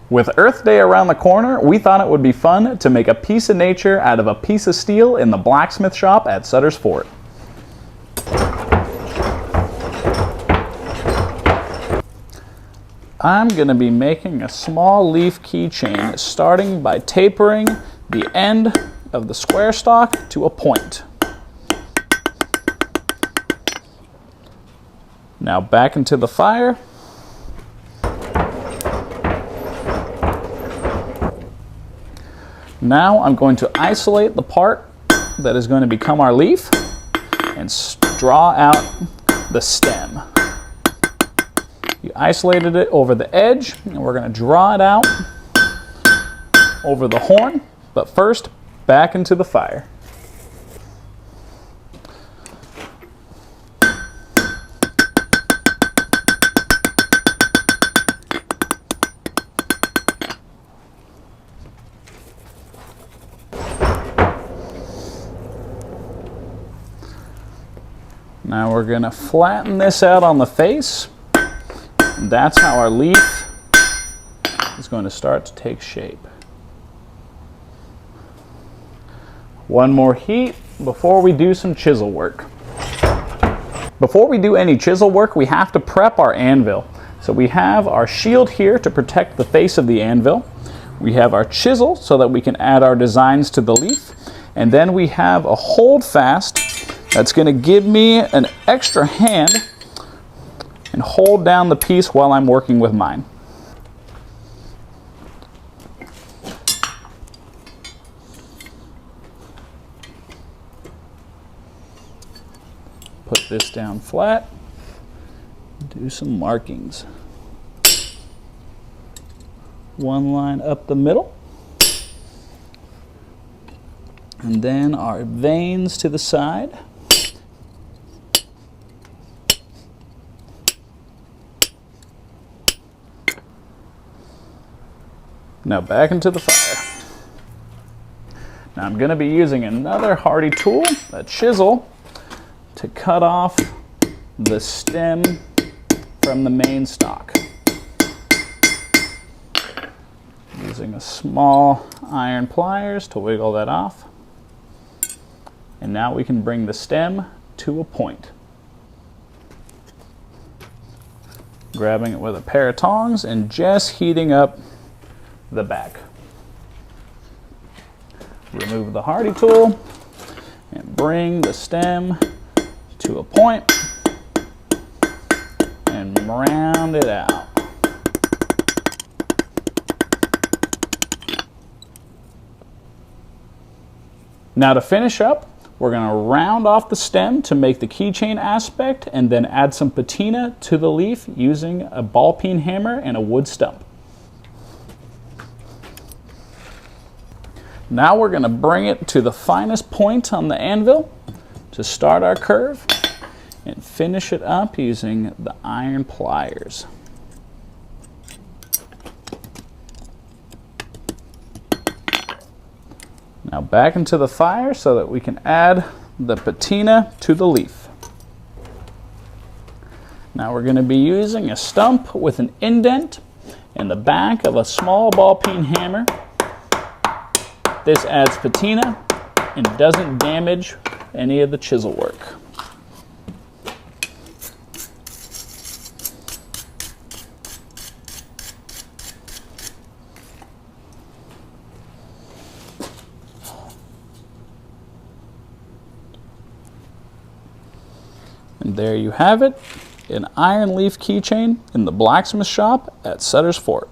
With Earth Day around the corner, we thought it would be fun to make a piece of nature out of a piece of steel in the blacksmith shop at Sutter's Fort. I'm going to be making a small leaf keychain, starting by tapering the end of the square stock to a point. Now back into the fire. Now I'm going to isolate the part that is going to become our leaf and draw out the stem. You isolated it over the edge, and we're going to draw it out over the horn, but first back into the fire. Now we're going to flatten this out on the face. And that's how our leaf is going to start to take shape. One more heat before we do some chisel work. Before we do any chisel work, we have to prep our anvil. So we have our shield here to protect the face of the anvil. We have our chisel so that we can add our designs to the leaf. And then we have a hold fast that's going to give me an extra hand and hold down the piece while I'm working with mine. Put this down flat, do some markings. One line up the middle, and then our veins to the side. Now back into the fire. Now I'm going to be using another hardy tool, a chisel, to cut off the stem from the main stalk. Using a small iron pliers to wiggle that off. And now we can bring the stem to a point. Grabbing it with a pair of tongs and just heating up the back. Remove the hardy tool and bring the stem to a point and round it out. Now to finish up, we're going to round off the stem to make the keychain aspect and then add some patina to the leaf using a ball peen hammer and a wood stump. Now we're going to bring it to the finest point on the anvil to start our curve and finish it up using the iron pliers. Now back into the fire so that we can add the patina to the leaf. Now we're going to be using a stump with an indent in the back of a small ball peen hammer. This adds patina and doesn't damage any of the chisel work. And there you have it, an iron leaf keychain in the blacksmith shop at Sutter's Fort.